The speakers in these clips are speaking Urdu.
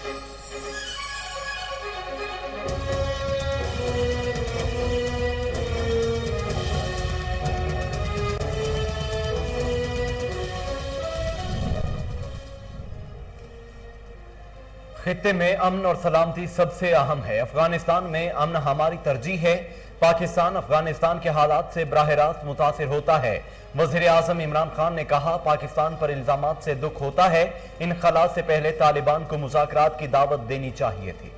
خطے میں امن اور سلامتی سب سے اہم ہے۔ افغانستان میں امن ہماری ترجیح ہے۔ پاکستان افغانستان کے حالات سے براہ راست متاثر ہوتا ہے۔ وزیر اعظم عمران خان نے کہا، پاکستان پر الزامات سے دکھ ہوتا ہے۔ انخلا سے پہلے طالبان کو مذاکرات کی دعوت دینی چاہیے تھی۔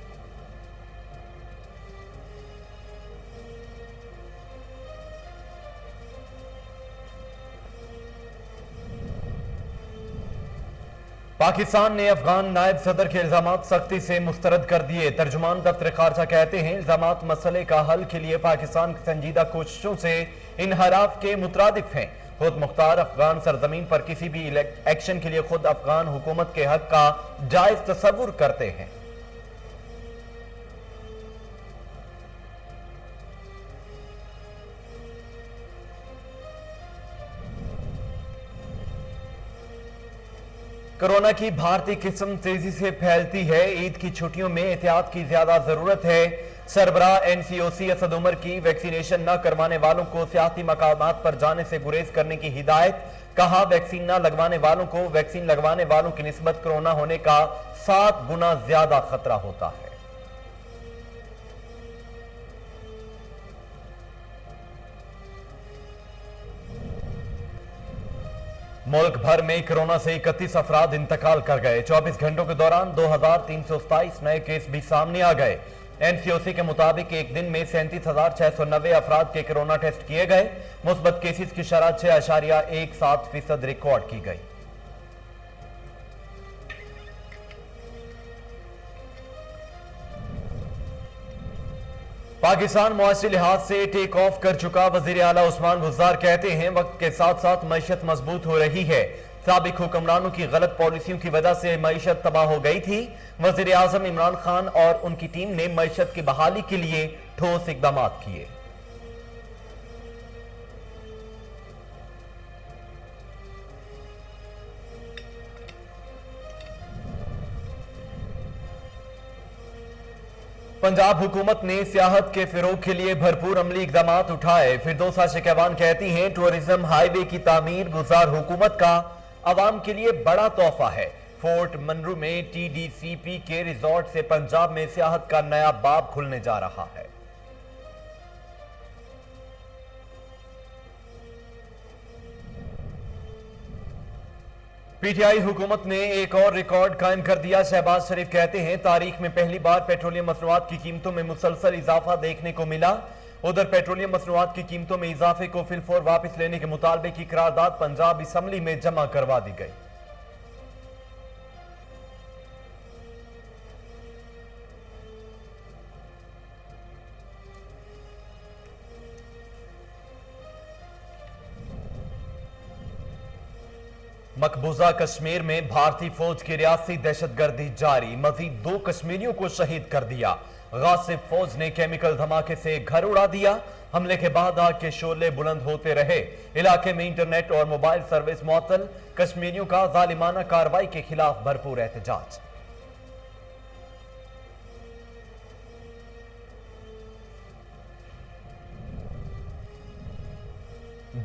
پاکستان نے افغان نائب صدر کے الزامات سختی سے مسترد کر دیے۔ ترجمان دفتر خارجہ کہتے ہیں، الزامات مسئلے کا حل کے لیے پاکستان کی سنجیدہ کوششوں سے انحراف کے مترادف ہیں۔ خود مختار افغان سرزمین پر کسی بھی ایکشن کے لیے خود افغان حکومت کے حق کا جائز تصور کرتے ہیں۔ کورونا کی بھارتی قسم تیزی سے پھیلتی ہے۔ عید کی چھٹیوں میں احتیاط کی زیادہ ضرورت ہے۔ سربراہ NCOC اسد عمر کی ویکسینیشن نہ کروانے والوں کو سیاحتی مقامات پر جانے سے گریز کرنے کی ہدایت۔ کہا، ویکسین نہ لگوانے والوں کو ویکسین لگوانے والوں کی نسبت کورونا ہونے کا 7 گنا زیادہ خطرہ ہوتا ہے۔ ملک بھر میں کورونا سے 31 افراد انتقال کر گئے۔ 24 گھنٹوں کے دوران 2327 نئے کیس بھی سامنے آ گئے۔ NCOC کے مطابق ایک دن میں 37,690 افراد کے کورونا ٹیسٹ کیے گئے۔ مثبت کیسز کی شرح 6.17% ریکارڈ کی گئی۔ پاکستان معاشی لحاظ سے ٹیک آف کر چکا۔ وزیر اعلیٰ عثمان بزدار کہتے ہیں، وقت کے ساتھ ساتھ معیشت مضبوط ہو رہی ہے۔ سابق حکمرانوں کی غلط پالیسیوں کی وجہ سے معیشت تباہ ہو گئی تھی۔ وزیر اعظم عمران خان اور ان کی ٹیم نے معیشت کی بحالی کے لیے ٹھوس اقدامات کیے۔ پنجاب حکومت نے سیاحت کے فروغ کے لیے بھرپور عملی اقدامات اٹھائے۔ فردوسہ شکیوان کہتی ہیں، ٹورزم ہائی وے کی تعمیر گزار حکومت کا عوام کے لیے بڑا تحفہ ہے۔ فورٹ منرو میں TDCP کے ریزورٹ سے پنجاب میں سیاحت کا نیا باب کھلنے جا رہا ہے۔ PTI حکومت نے ایک اور ریکارڈ قائم کر دیا۔ شہباز شریف کہتے ہیں، تاریخ میں پہلی بار پیٹرولیم مصنوعات کی قیمتوں میں مسلسل اضافہ دیکھنے کو ملا۔ ادھر پیٹرولیم مصنوعات کی قیمتوں میں اضافے کو فی الفور واپس لینے کے مطالبے کی قرارداد پنجاب اسمبلی میں جمع کروا دی گئی۔ مقبوضہ کشمیر میں بھارتی فوج کی ریاستی دہشت گردی جاری۔ مزید 2 کشمیریوں کو شہید کر دیا۔ غاصب فوج نے کیمیکل دھماکے سے گھر اڑا دیا۔ حملے کے بعد آگ کے شعلے بلند ہوتے رہے۔ علاقے میں انٹرنیٹ اور موبائل سروس معطل۔ کشمیریوں کا ظالمانہ کارروائی کے خلاف بھرپور احتجاج۔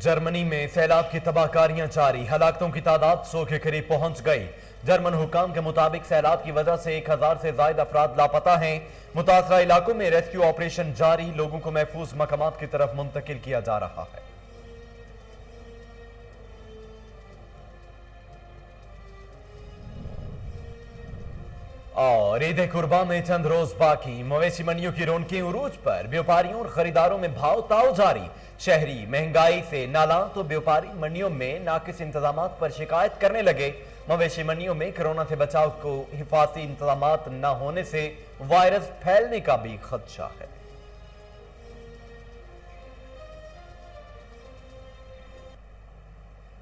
جرمنی میں سیلاب کی تباہ کاریاں جاری۔ ہلاکتوں کی تعداد 100 کے قریب پہنچ گئی۔ جرمن حکام کے مطابق سیلاب کی وجہ سے 1000 سے زائد افراد لاپتہ ہیں۔ متاثرہ علاقوں میں ریسکیو آپریشن جاری۔ لوگوں کو محفوظ مقامات کی طرف منتقل کیا جا رہا ہے۔ اور عید قرباں میں چند روز باقی۔ مویشی منڈیوں کی رونقیں عروج پر۔ بیوپاریوں اور خریداروں میں بھاؤ تاؤ جاری۔ شہری مہنگائی سے نالاں تو بیوپاری منڈیوں میں ناقص انتظامات پر شکایت کرنے لگے۔ مویشی منڈیوں میں کورونا سے بچاؤ کو حفاظتی انتظامات نہ ہونے سے وائرس پھیلنے کا بھی خدشہ ہے۔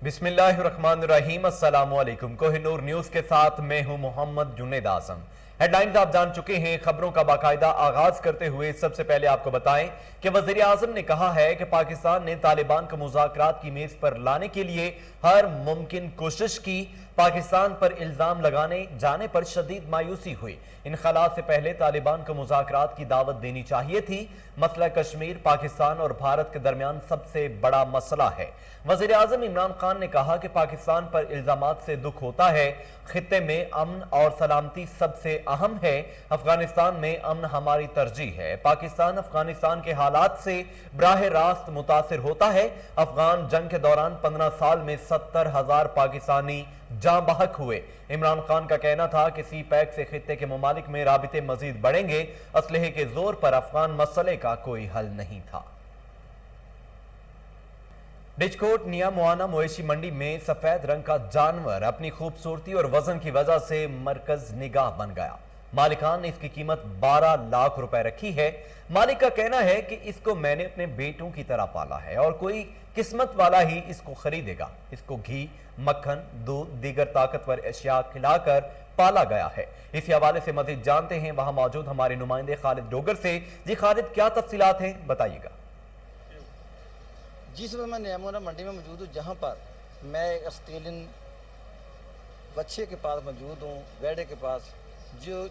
بسم اللہ الرحمن الرحیم۔ السلام علیکم۔ کوہ نور نیوز کے ساتھ میں ہوں محمد جنید اعظم۔ ہیڈ لائنز آپ جان چکے ہیں۔ خبروں کا باقاعدہ آغاز کرتے ہوئے سب سے پہلے آپ کو بتائیں کہ وزیر اعظم نے کہا ہے کہ پاکستان نے طالبان کو مذاکرات کی میز پر لانے کے لیے ہر ممکن کوشش کی۔ پاکستان پر الزام لگانے جانے پر شدید مایوسی ہوئی۔ انخلا سے پہلے طالبان کو مذاکرات کی دعوت دینی چاہیے تھی۔ مسئلہ کشمیر پاکستان اور بھارت کے درمیان سب سے بڑا مسئلہ ہے۔ وزیر اعظم عمران خان نے کہا کہ پاکستان پر الزامات سے دکھ ہوتا ہے۔ خطے میں امن اور سلامتی سب سے اہم ہے۔ افغانستان میں امن ہماری ترجیح ہے۔ پاکستان افغانستان کے حالات سے براہ راست متاثر ہوتا ہے۔ افغان جنگ کے دوران 15 سال میں 70,000 پاکستانی جاں بحق ہوئے۔ عمران خان کا کہنا تھا کہ سی پیک سے خطے کے ممالک میں رابطے مزید بڑھیں گے۔ اسلحے کے زور پر افغان مسئلے کا کوئی حل نہیں تھا۔ ڈچکوٹ نیا موانا مویشی منڈی میں سفید رنگ کا جانور اپنی خوبصورتی اور وزن کی وجہ سے مرکز نگاہ بن گیا۔ مالکان نے اس کی قیمت 12 لاکھ روپے رکھی ہے۔ مالک کا کہنا ہے کہ اس کو میں نے اپنے بیٹوں کی طرح پالا ہے اور کوئی قسمت والا ہی اس کو خریدے گا۔ اس کو گھی، مکھن، دودھ، دیگر طاقتور اشیاء کھلا کر پالا گیا ہے۔ اسی حوالے سے مزید جانتے ہیں وہاں موجود ہمارے نمائندے خالد ڈوگر سے۔ جی خالد، کیا تفصیلات ہیں، بتائیے گا۔ جی صبح میں نیا موانا منڈی میں موجود ہوں، جہاں پر میں ایک آسٹریلین بچے کے پاس موجود ہوں، ویڑے کے پاس،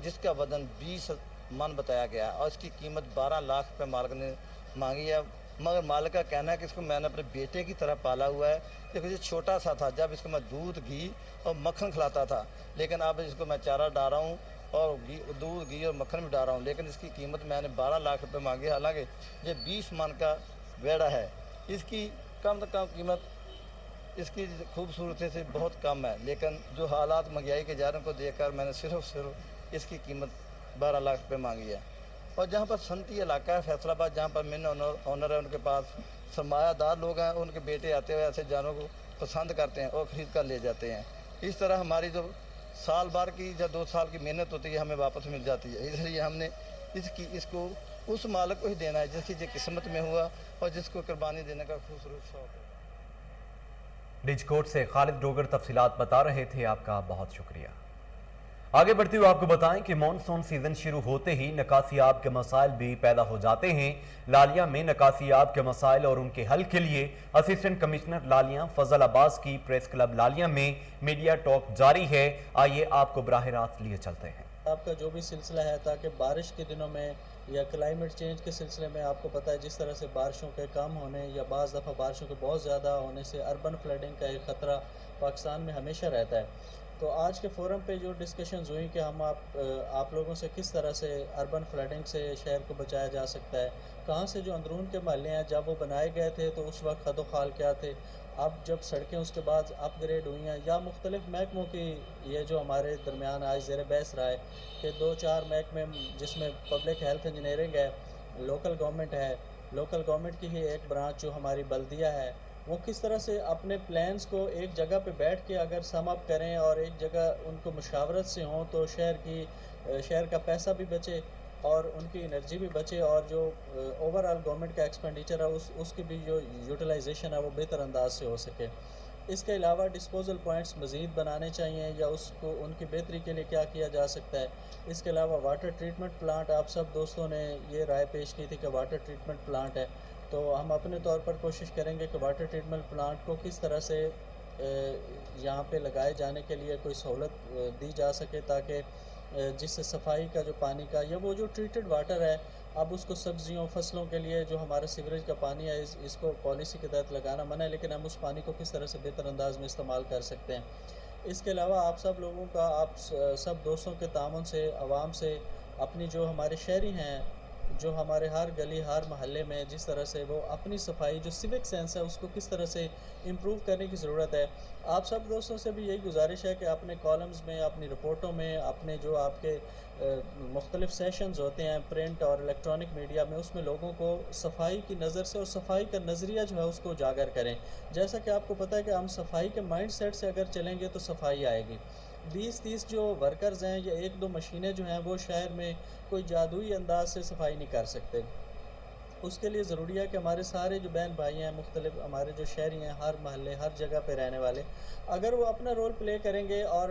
جس کا وزن 20 من بتایا گیا اور اس کی قیمت 12 لاکھ روپے مالک نے مانگی ہے۔ مگر مالک کا کہنا ہے کہ اس کو میں نے اپنے بیٹے کی طرح پالا ہوا ہے۔ دیکھو یہ چھوٹا سا تھا جب اس کو میں دودھ، گھی اور مکھن کھلاتا تھا، لیکن اب اس کو میں چارہ ڈال رہا ہوں اور دودھ، گھی اور مکھن بھی ڈال رہا ہوں، لیکن اس کی قیمت میں نے 12 لاکھ روپے مانگی ہے۔ حالانکہ یہ 20 من کا ویڑا ہے، اس کی کم سے کم قیمت اس کی خوبصورتی سے بہت کم ہے، لیکن جو حالات مہنگائی کے جا رہے ہیں کو دیکھ کر میں نے صرف اس کی قیمت 12 لاکھ روپے مانگی ہے۔ اور جہاں پر صنعتی علاقہ ہے فیصل آباد، جہاں پر مین آنر ہے، ان کے پاس سرمایہ دار لوگ ہیں، ان کے بیٹے آتے ہوئے ایسے جانوروں کو پسند کرتے ہیں اور خرید کر لے جاتے ہیں۔ اس طرح ہماری جو سال بھر کی یا 2 سال کی محنت ہوتی ہے ہمیں واپس مل جاتی ہے۔ اس لیے ہم نے اس کو اس مالک کو ہی دینا ہے جس کی یہ قسمت میں ہوا اور جس کو قربانی دینے کا خوبصورت شوق ہے۔ ڈچکوٹ سے خالد ڈوگر تفصیلات بتا رہے تھے، آپ کا بہت شکریہ۔ آگے بڑھتے ہوئے آپ کو بتائیں کہ مانسون سیزن شروع ہوتے ہی نکاسیاب کے مسائل بھی پیدا ہو جاتے ہیں۔ لالیاں میں نکاسیاب کے مسائل اور ان کے حل کے لیے اسسٹنٹ کمشنر لالیاں فضل عباس کی پریس کلب لالیاں میں میڈیا ٹاک جاری ہے۔ آئیے آپ کو براہ راست لیے چلتے ہیں۔ آپ کا جو بھی سلسلہ ہے تاکہ بارش کے دنوں میں یا کلائمیٹ چینج کے سلسلے میں آپ کو پتہ ہے جس طرح سے بارشوں کے کم ہونے یا بعض دفعہ بارشوں کے بہت زیادہ ہونے سے اربن فلڈنگ کا ایک خطرہ پاکستان میں ہمیشہ رہتا ہے۔ تو آج کے فورم پہ جو ڈسکشنز ہوئی کہ ہم آپ لوگوں سے کس طرح سے اربن فلڈنگ سے شہر کو بچایا جا سکتا ہے، کہاں سے جو اندرون کے محلے ہیں جب وہ بنائے گئے تھے تو اس وقت خد و خال کیا تھے، اب جب سڑکیں اس کے بعد اپ گریڈ ہوئی ہیں، یا مختلف محکموں کی یہ جو ہمارے درمیان آج زیر بحث رہا ہے کہ 2-4 محکمے جس میں پبلک ہیلتھ انجینئرنگ ہے، لوکل گورنمنٹ ہے، لوکل گورنمنٹ کی ہی ایک برانچ جو ہماری بلدیہ ہے، وہ کس طرح سے اپنے پلانز کو ایک جگہ پہ بیٹھ کے اگر سم اپ کریں اور ایک جگہ ان کو مشاورت سے ہوں تو شہر کا پیسہ بھی بچے اور ان کی انرجی بھی بچے اور جو اوور آل گورنمنٹ کا ایکسپینڈیچر ہے اس کی بھی جو یوٹیلائزیشن ہے وہ بہتر انداز سے ہو سکے۔ اس کے علاوہ ڈسپوزل پوائنٹس مزید بنانے چاہیے یا ان کی بہتری کے لیے کیا کیا جا سکتا ہے۔ اس کے علاوہ واٹر ٹریٹمنٹ پلانٹ، آپ سب دوستوں نے یہ رائے پیش کی تھی کہ واٹر ٹریٹمنٹ پلانٹ ہے، تو ہم اپنے طور پر کوشش کریں گے کہ واٹر ٹریٹمنٹ پلانٹ کو کس طرح سے یہاں پہ لگائے جانے کے لیے کوئی سہولت دی جا سکے تاکہ جس سے صفائی کا جو پانی کا یا وہ جو ٹریٹڈ واٹر ہے اب اس کو سبزیوں فصلوں کے لیے جو ہمارا سیوریج کا پانی ہے اس کو پالیسی کے تحت لگانا منع ہے، لیکن ہم اس پانی کو کس طرح سے بہتر انداز میں استعمال کر سکتے ہیں۔ اس کے علاوہ آپ سب لوگوں کا، آپ سب دوستوں کے تعاون سے، عوام سے، اپنی جو ہمارے شہری ہیں جو ہمارے ہر گلی ہر محلے میں جس طرح سے وہ اپنی صفائی جو سیوک سینس ہے اس کو کس طرح سے امپروو کرنے کی ضرورت ہے۔ آپ سب دوستوں سے بھی یہی گزارش ہے کہ اپنے کالمز میں، اپنی رپورٹوں میں، اپنے جو آپ کے مختلف سیشنز ہوتے ہیں پرنٹ اور الیکٹرانک میڈیا میں، اس میں لوگوں کو صفائی کی نظر سے اور صفائی کا نظریہ جو ہے اس کو اجاگر کریں۔ جیسا کہ آپ کو پتہ ہے کہ ہم صفائی کے مائنڈ سیٹ سے اگر چلیں گے تو صفائی آئے گی۔ 20-30 جو ورکرز ہیں یا 1-2 مشینیں جو ہیں وہ شہر میں کوئی جادوئی انداز سے صفائی نہیں کر سکتے۔ اس کے لیے ضروری ہے کہ ہمارے سارے جو بہن بھائی ہیں، مختلف ہمارے جو شہری ہیں، ہر محلے ہر جگہ پہ رہنے والے، اگر وہ اپنا رول پلے کریں گے اور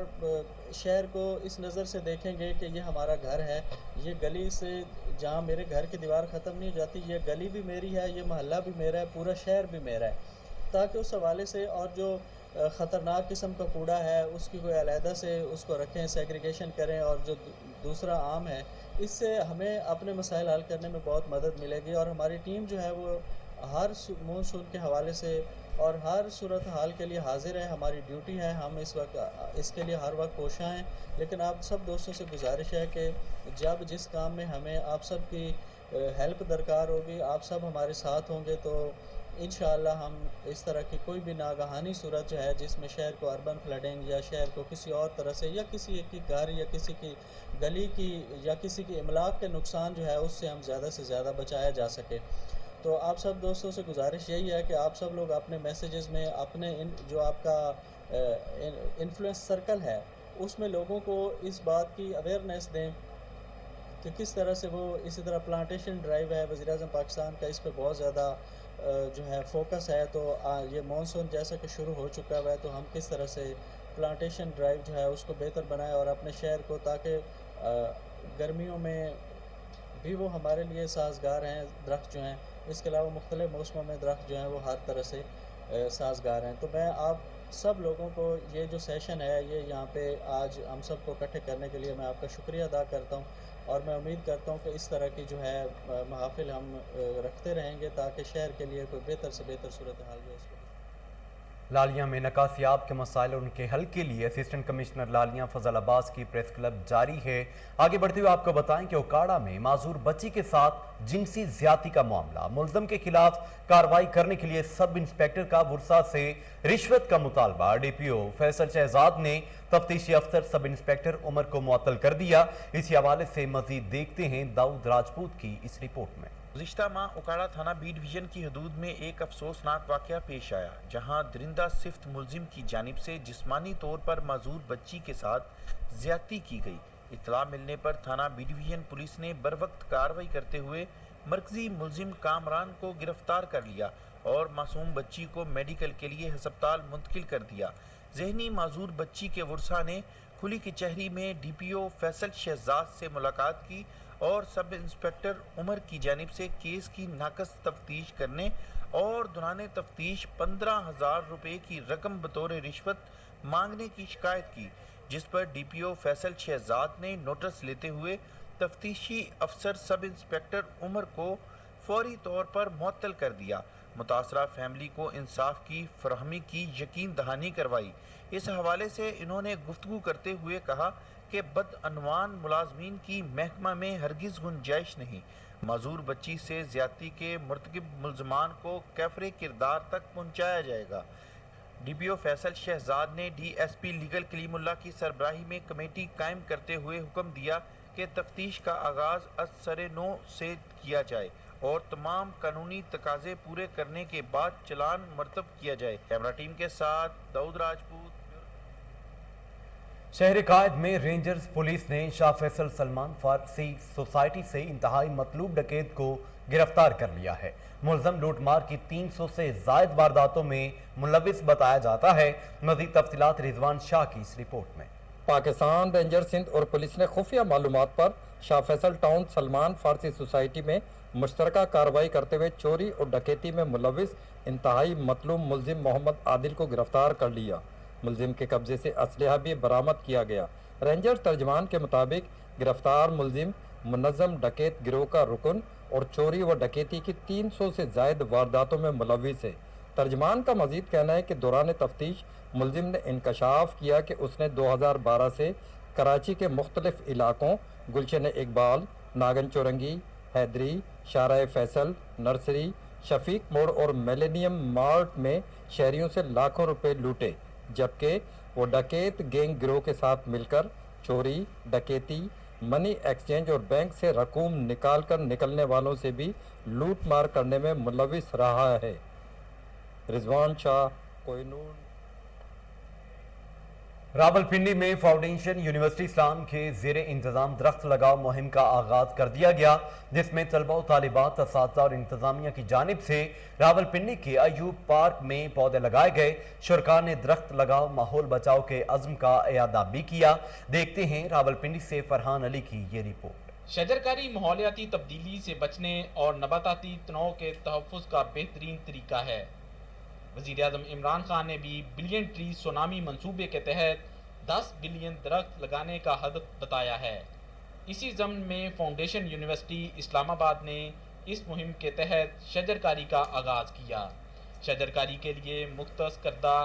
شہر کو اس نظر سے دیکھیں گے کہ یہ ہمارا گھر ہے، یہ گلی سے جہاں میرے گھر کی دیوار ختم نہیں ہو جاتی، یہ گلی بھی میری ہے، یہ محلہ بھی میرا ہے، پورا شہر بھی میرا ہے، تاکہ اس حوالے سے اور جو خطرناک قسم کا کوڑا ہے اس کی کوئی علیحدہ سے اس کو رکھیں، سیگریگیشن کریں، اور جو دوسرا عام ہے، اس سے ہمیں اپنے مسائل حل کرنے میں بہت مدد ملے گی، اور ہماری ٹیم جو ہے وہ ہر مونسون کے حوالے سے اور ہر صورت حال کے لیے حاضر ہے. ہماری ڈیوٹی ہے، ہم اس وقت اس کے لیے ہر وقت کوشاں ہیں. لیکن آپ سب دوستوں سے گزارش ہے کہ جب جس کام میں ہمیں آپ سب کی ہیلپ درکار ہوگی، آپ سب ہمارے ساتھ ہوں گے، تو انشاءاللہ ہم اس طرح کی کوئی بھی ناگہانی صورت جو ہے جس میں شہر کو اربن فلڈنگ یا شہر کو کسی اور طرح سے یا کسی ایک کی گھر یا کسی کی گلی کی یا کسی کی املاک کے نقصان جو ہے اس سے ہم زیادہ سے زیادہ بچایا جا سکے. تو آپ سب دوستوں سے گزارش یہی ہے کہ آپ سب لوگ اپنے میسیجز میں اپنے جو آپ کا انفلوئنس سرکل ہے اس میں لوگوں کو اس بات کی اویئرنیس دیں کہ کس طرح سے وہ اسی طرح پلانٹیشن ڈرائیو ہے وزیر اعظم پاکستان کا، اس پہ بہت زیادہ جو ہے فوکس ہے. تو یہ مانسون جیسا کہ شروع ہو چکا ہوا ہے، تو ہم کس طرح سے پلانٹیشن ڈرائیو جو ہے اس کو بہتر بنائیں اور اپنے شہر کو، تاکہ گرمیوں میں بھی وہ ہمارے لیے سازگار ہیں درخت جو ہیں، اس کے علاوہ مختلف موسموں میں درخت جو ہیں وہ ہر طرح سے سازگار ہیں. تو میں آپ سب لوگوں کو یہ جو سیشن ہے یہ یہاں پہ آج ہم سب کو اکٹھے کرنے کے لیے میں آپ کا شکریہ ادا کرتا ہوں، اور میں امید کرتا ہوں کہ اس طرح کی جو ہے محافل ہم رکھتے رہیں گے تاکہ شہر کے لیے کوئی بہتر سے بہتر صورتحال جو ہے اس کو. لالیاں میں نکاسیاب کے مسائل اور ان کے حل کے لیے اسسٹنٹ کمشنر لالیاں فضل عباس کی پریس کلب جاری ہے. آگے بڑھتے ہوئے آپ کو بتائیں کہ اوکاڑا میں معذور بچی کے ساتھ جنسی زیادتی کا معاملہ، ملزم کے خلاف کارروائی کرنے کے لیے سب انسپیکٹر کا ورثاء سے رشوت کا مطالبہ. ڈی پی او فیصل شہزاد نے تفتیشی افسر سب انسپیکٹر عمر کو معطل کر دیا. اسی حوالے سے مزید دیکھتے ہیں داؤد راجپوت کی اس رپورٹ میں. گزشتہ ماہ اوکاڑا تھانہ بی ڈویژن کی حدود میں ایک افسوسناک واقعہ پیش آیا، جہاں درندہ صفت ملزم کی جانب سے جسمانی طور پر معذور بچی کے ساتھ زیادتی کی گئی. اطلاع ملنے پر تھانہ بی ڈویژن پولیس نے بروقت کارروائی کرتے ہوئے مرکزی ملزم کامران کو گرفتار کر لیا اور معصوم بچی کو میڈیکل کے لیے ہسپتال منتقل کر دیا. ذہنی معذور بچی کے ورثاء نے کھلی کچہری میں ڈی پی او فیصل شہزاد سے ملاقات کی اور سب انسپیکٹر عمر کی جانب سے کیس کی ناقص تفتیش کرنے اور دوران تفتیش 15,000 روپے کی رقم بطور رشوت مانگنے کی شکایت کی، جس پر ڈی پی او فیصل شہزاد نے نوٹس لیتے ہوئے تفتیشی افسر سب انسپیکٹر عمر کو فوری طور پر معطل کر دیا. متاثرہ فیملی کو انصاف کی فراہمی کی یقین دہانی کروائی. اس حوالے سے انہوں نے گفتگو کرتے ہوئے کہا کہ بدعنوان ملازمین کی محکمہ میں ہرگز گنجائش نہیں. معذور بچی سے زیادتی کے مرتکب ملزمان کو کیفر کردار تک پہنچایا جائے گا. ڈی پی او فیصل شہزاد نے ڈی ایس پی لیگل کلیم اللہ کی سربراہی میں کمیٹی قائم کرتے ہوئے حکم دیا کہ تفتیش کا آغاز از سر نو سے کیا جائے اور تمام قانونی تقاضے پورے کرنے کے بعد چلان مرتب کیا جائے. کیمرہ ٹیم کے ساتھ داؤد راجپوت. شہر قائد میں رینجرز پولیس نے شاہ فیصل سلمان فارسی سوسائٹی سے انتہائی مطلوب ڈکیت کو گرفتار کر لیا ہے. ملزم لوٹ مار کی 300 سے زائد وارداتوں میں ملوث بتایا جاتا ہے. مزید تفصیلات رضوان شاہ کی اس رپورٹ میں. پاکستان رینجر سندھ اور پولیس نے خفیہ معلومات پر شاہ فیصل ٹاؤن سلمان فارسی سوسائٹی میں مشترکہ کارروائی کرتے ہوئے چوری اور ڈکیتی میں ملوث انتہائی مطلوب ملزم محمد عادل کو گرفتار کر لیا. ملزم کے قبضے سے اسلحہ بھی برآمد کیا گیا. رینجر ترجمان کے مطابق گرفتار ملزم منظم ڈکیت گروہ کا رکن اور چوری و ڈکیتی کی 300 سے زائد وارداتوں میں ملوث ہے. ترجمان کا مزید کہنا ہے کہ دوران تفتیش ملزم نے انکشاف کیا کہ اس نے 2012 سے کراچی کے مختلف علاقوں گلشن اقبال، ناگن چورنگی، حیدری، شارع فیصل، نرسری، شفیق موڑ اور میلینیم مارٹ میں شہریوں سے لاکھوں روپے لوٹے، جبکہ وہ ڈکیت گینگ گروہ کے ساتھ مل کر چوری، ڈکیتی، منی ایکسچینج اور بینک سے رقوم نکال کر نکلنے والوں سے بھی لوٹ مار کرنے میں ملوث رہا ہے. رضوان شاہ، کوہ نور. راولپنڈی میں فاؤنڈیشن یونیورسٹی اسلام کے زیر انتظام درخت لگاؤ مہم کا آغاز کر دیا گیا، جس میں طلبہ و طالبات، اساتذہ اور انتظامیہ کی جانب سے راولپنڈی کے ایوب پارک میں پودے لگائے گئے. شرکاء نے درخت لگاؤ ماحول بچاؤ کے عزم کا اعادہ بھی کیا. دیکھتے ہیں راولپنڈی سے فرحان علی کی یہ رپورٹ. شجرکاری ماحولیاتی تبدیلی سے بچنے اور نباتاتی تنوع کے تحفظ کا بہترین طریقہ ہے. وزیر اعظم عمران خان نے بھی بلین ٹری سونامی منصوبے کے تحت 10 بلین درخت لگانے کا ہدف بتایا ہے۔ اسی ضمن میں فاؤنڈیشن یونیورسٹی اسلام آباد نے اس مہم کے تحت شجرکاری کا آغاز کیا۔ شجرکاری کے لیے مختص کردہ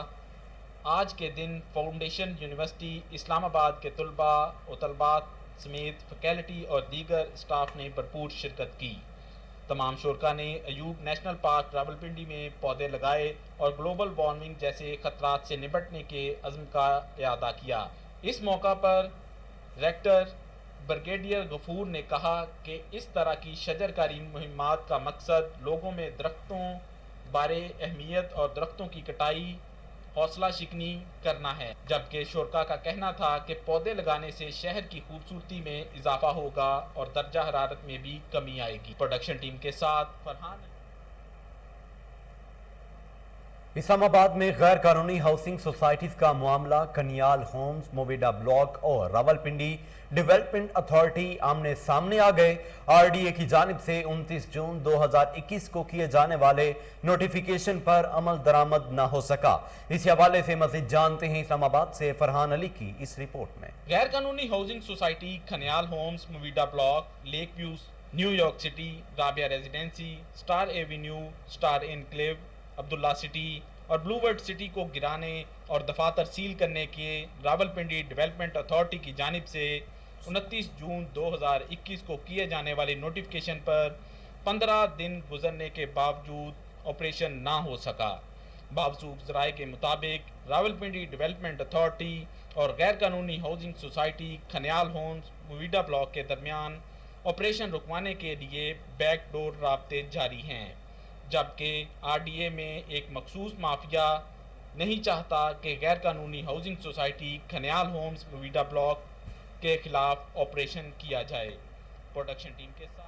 آج کے دن فاؤنڈیشن یونیورسٹی اسلام آباد کے طلباء و طلبات سمیت فیکلٹی اور دیگر اسٹاف نے بھرپور شرکت کی۔ تمام شرکاء نے ایوب نیشنل پارک راولپنڈی میں پودے لگائے اور گلوبل وارمنگ جیسے خطرات سے نمٹنے کے عزم کا اعادہ کیا۔ اس موقع پر ریکٹر بریگیڈیئر غفور نے کہا کہ اس طرح کی شجرکاری مہمات کا مقصد لوگوں میں درختوں بارے اہمیت اور درختوں کی کٹائی حوصلہ شکنی کرنا ہے، جبکہ شرکاء کا کہنا تھا کہ پودے لگانے سے شہر کی خوبصورتی میں اضافہ ہوگا اور درجہ حرارت میں بھی کمی آئے گی۔ پروڈکشن ٹیم کے ساتھ فرحان۔ اسلام آباد میں غیر قانونی ہاؤسنگ سوسائٹیز کا معاملہ کنیال ہومز، مویڈا بلاک اور راولپنڈی ڈیولپمنٹ اتھارٹی آمنے سامنے آ گئے۔ آر ڈی اے کی جانب سے 29 جون 2021 کو کیے جانے والے نوٹیفیکیشن پر عمل درآمد نہ ہو سکا۔ اس حوالے سے مزید جانتے ہیں اسلام آباد سے فرحان علی کی اس رپورٹ میں۔ غیر قانونی ہاؤسنگ سوسائٹی کنیال ہومز، مویڈا block, lake views, New York city, Rabia residency, star avenue, star enclave, Abdullah city اور بلو ورڈ سٹی کو گرانے اور دفاتر سیل کرنے کے راولپنڈی ڈیولپمنٹ اتھارٹی کی جانب سے 29 جون 2021 کو کیے جانے والے نوٹیفیکیشن پر 15 دن گزرنے کے باوجود آپریشن نہ ہو سکا۔ باوجود ذرائع کے مطابق راولپنڈی ڈیولپمنٹ اتھارٹی اور غیر قانونی ہاؤسنگ سوسائٹی کنیال ہومز مویڈا بلاک کے درمیان آپریشن رکوانے کے لیے بیک ڈور رابطے جاری ہیں، جبکہ آر ڈی اے میں ایک مخصوص مافیا نہیں چاہتا کہ غیر قانونی ہاؤسنگ سوسائٹی کنیال ہومز مویڈا بلاک کے خلاف آپریشن کیا جائے۔ پروڈکشن ٹیم کے ساتھ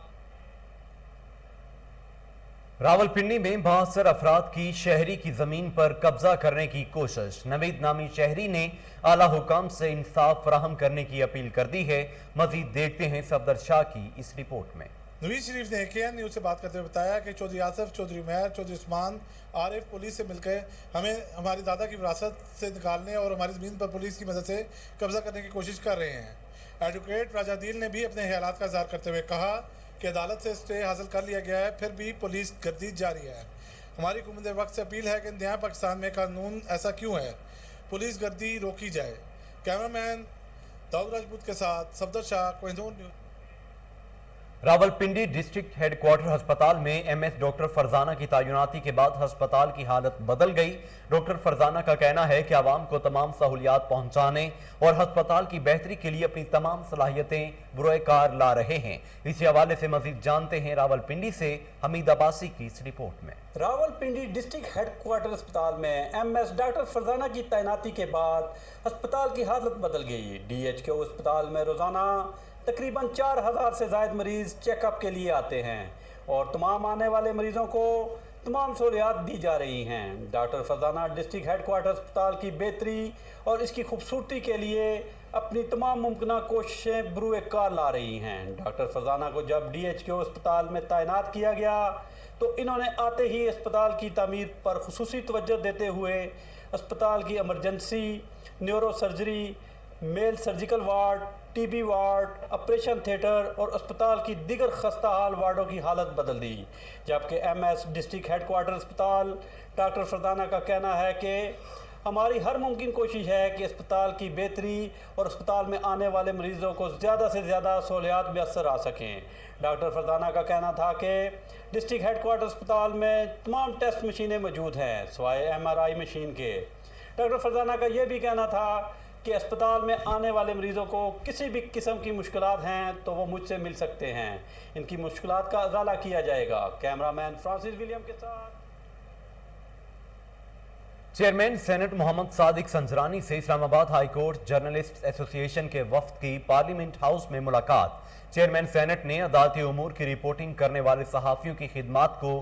راولپنڈی میں 72 افراد کی شہری کی زمین پر قبضہ کرنے کی کوشش۔ نوید نامی شہری نے اعلیٰ حکام سے انصاف فراہم کرنے کی اپیل کر دی ہے۔ مزید دیکھتے ہیں صفدر شاہ کی اس رپورٹ میں۔ نوید شریف نے KN نیوز سے بات کرتے ہوئے بتایا کہ چودھری آصف، چودھری عمیر، چودھری عثمان، عارف پولیس سے مل کے ہمیں ہماری دادا کی وراثت سے نکالنے اور ہماری زمین پر پولیس کی مدد سے قبضہ کرنے کی کوشش کر رہے ہیں۔ ایڈوکیٹ راجہ دیل نے بھی اپنے خیالات کا اظہار کرتے ہوئے کہا کہ عدالت سے اسٹے حاصل کر لیا گیا ہے، پھر بھی پولیس گردی جاری ہے۔ ہماری حکومت وقت سے اپیل ہے کہ نیا پاکستان میں قانون ایسا کیوں ہے، پولیس گردی روکی جائے۔ کیمرامین داؤد راجپوت کے ساتھ Safdar Shah, Koh Noor news. Rawalpindi district head quarter ہسپتال میں MS ڈاکٹر فرزانہ کی تعیناتی کے بعد ہسپتال کی حالت بدل گئی۔ ڈاکٹر فرزانہ کا کہنا ہے کہ عوام کو تمام سہولیات پہنچانے اور ہسپتال کی بہتری کے لیے اپنی تمام صلاحیتیں بروئے کار لا رہے ہیں۔ اسی حوالے سے مزید جانتے ہیں راولپنڈی سے حمید عباسی کی اس رپورٹ میں۔ راولپنڈی ڈسٹرکٹ ہیڈ کوارٹر ہسپتال میں MS ڈاکٹر فرزانہ کی تعیناتی کے بعد ہسپتال کی حالت بدل گئی۔ DHQ ہسپتال میں روزانہ تقریباً 4000 سے زائد مریض چیک اپ کے لیے آتے ہیں اور تمام آنے والے مریضوں کو تمام سہولیات دی جا رہی ہیں۔ Doctor Farzana district head quarter ہسپتال کی بہتری اور اس کی خوبصورتی کے لیے اپنی تمام ممکنہ کوششیں بروئے کار لا رہی ہیں۔ ڈاکٹر فرزانہ کو جب DHQ ہسپتال میں تعینات کیا گیا تو انہوں نے آتے ہی اسپتال کی تعمیر پر خصوصی توجہ دیتے ہوئے اسپتال کی emergency, neuro surgery, male surgical ward, TB ward, operation theatre اور اسپتال کی دیگر خستہ حال وارڈوں کی حالت بدل دی، جبکہ MS ڈسٹرکٹ ہیڈ کوارٹر اسپتال ڈاکٹر فرزانہ کا کہنا ہے کہ ہماری ہر ممکن کوشش ہے کہ اسپتال کی بہتری اور اسپتال میں آنے والے مریضوں کو زیادہ سے زیادہ سہولیات میسر آ سکیں۔ ڈاکٹر فرزانہ کا کہنا تھا کہ ڈسٹرکٹ ہیڈ کوارٹر اسپتال میں تمام ٹیسٹ مشینیں موجود ہیں سوائے MRI مشین کے۔ ڈاکٹر فرزانہ کا یہ بھی کہنا تھا کہ اسپتال میں آنے والے مریضوں کو کسی بھی قسم کی مشکلات ہیں تو وہ مجھ سے مل سکتے ہیں، ان کی مشکلات کا ازالہ کیا جائے گا۔ کیمرامین فرانسس ولیم کے ساتھ۔ چیئرمین سینٹ محمد صادق سنجرانی سے اسلام آباد ہائی کورٹ جرنلسٹ ایسوسی ایشن کے وفد کی پارلیمنٹ ہاؤس میں ملاقات۔ چیئرمین سینٹ نے عدالتی امور کی رپورٹنگ کرنے والے صحافیوں کی خدمات کو